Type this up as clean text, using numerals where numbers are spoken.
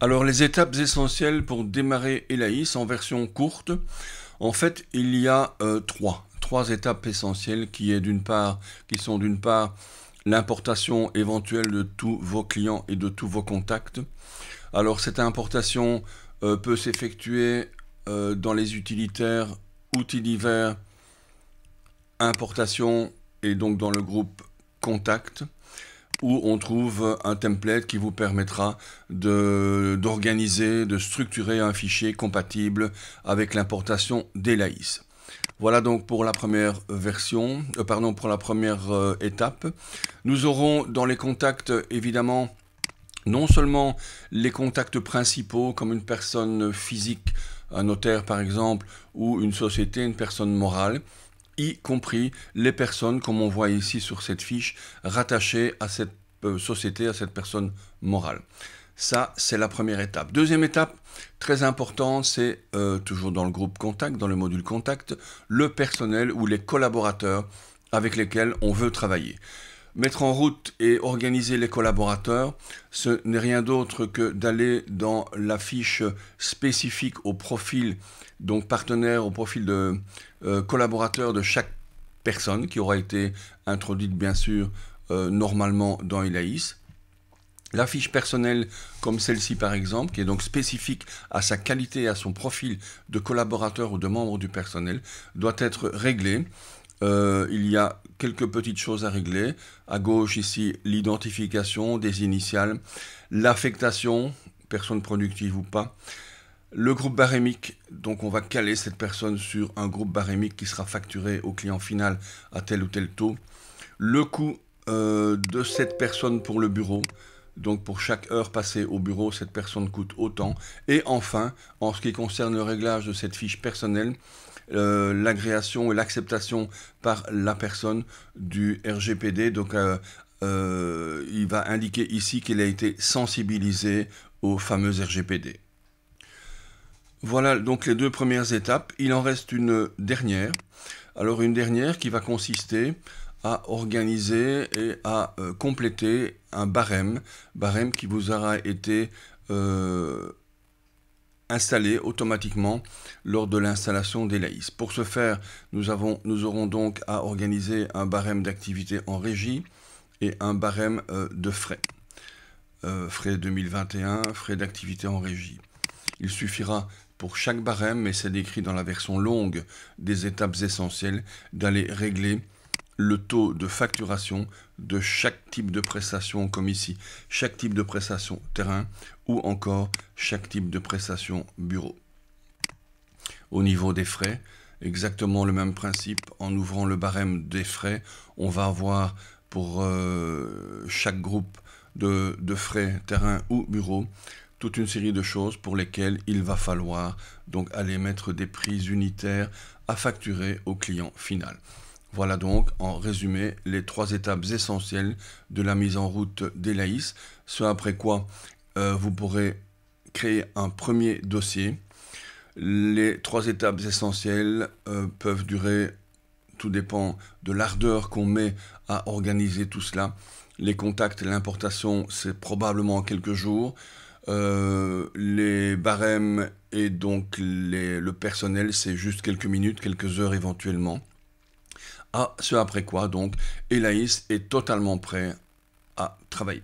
Alors, les étapes essentielles pour démarrer Elaïs en version courte, en fait, il y a trois étapes essentielles qui sont d'une part l'importation éventuelle de tous vos clients et de tous vos contacts. Alors, cette importation peut s'effectuer dans les utilitaires, outils divers, importation et donc dans le groupe contact, où on trouve un template qui vous permettra d'organiser, de structurer un fichier compatible avec l'importation d'Elaïs. Voilà donc pour la première version, pour la première étape. Nous aurons dans les contacts évidemment non seulement les contacts principaux comme une personne physique, un notaire par exemple, ou une société, une personne morale, y compris les personnes, comme on voit ici sur cette fiche, rattachées à cette société, à cette personne morale. Ça, c'est la première étape. Deuxième étape, très importante, c'est toujours dans le groupe contact, dans le module contact, le personnel ou les collaborateurs avec lesquels on veut travailler. Mettre en route et organiser les collaborateurs, ce n'est rien d'autre que d'aller dans la fiche spécifique au profil, donc partenaire, au profil de collaborateur de chaque personne qui aura été introduite bien sûr normalement dans Elaïs. La fiche personnelle comme celle-ci par exemple, qui est donc spécifique à sa qualité et à son profil de collaborateur ou de membre du personnel, doit être réglée. Il y a quelques petites choses à régler. À gauche ici, l'identification des initiales, l'affectation, personne productive ou pas, le groupe barémique, donc on va caler cette personne sur un groupe barémique qui sera facturé au client final à tel ou tel taux, le coût de cette personne pour le bureau, donc pour chaque heure passée au bureau, cette personne coûte autant, et enfin, en ce qui concerne le réglage de cette fiche personnelle, l'agréation et l'acceptation par la personne du RGPD. Donc il va indiquer ici qu'il a été sensibilisé au fameux RGPD. Voilà donc les deux premières étapes. Il en reste une dernière. Alors une dernière qui va consister à organiser et à compléter un barème qui vous aura été installé automatiquement lors de l'installation d'Elaïs. Pour ce faire, nous aurons donc à organiser un barème d'activité en régie et un barème de frais. Frais 2021, frais d'activité en régie. Il suffira pour chaque barème, mais c'est décrit dans la version longue des étapes essentielles, d'aller régler le taux de facturation de chaque type de prestation, comme ici, chaque type de prestation terrain ou encore chaque type de prestation bureau. Au niveau des frais, exactement le même principe. En ouvrant le barème des frais, on va avoir pour chaque groupe de frais terrain ou bureau toute une série de choses pour lesquelles il va falloir donc aller mettre des prix unitaires à facturer au client final. Voilà donc, en résumé, les trois étapes essentielles de la mise en route d'Elaïs, ce après quoi vous pourrez créer un premier dossier. Les trois étapes essentielles peuvent durer, tout dépend de l'ardeur qu'on met à organiser tout cela. Les contacts et l'importation, c'est probablement quelques jours. Les barèmes et donc le personnel, c'est juste quelques minutes, quelques heures éventuellement. Ce après quoi, donc, Elaïs est totalement prêt à travailler.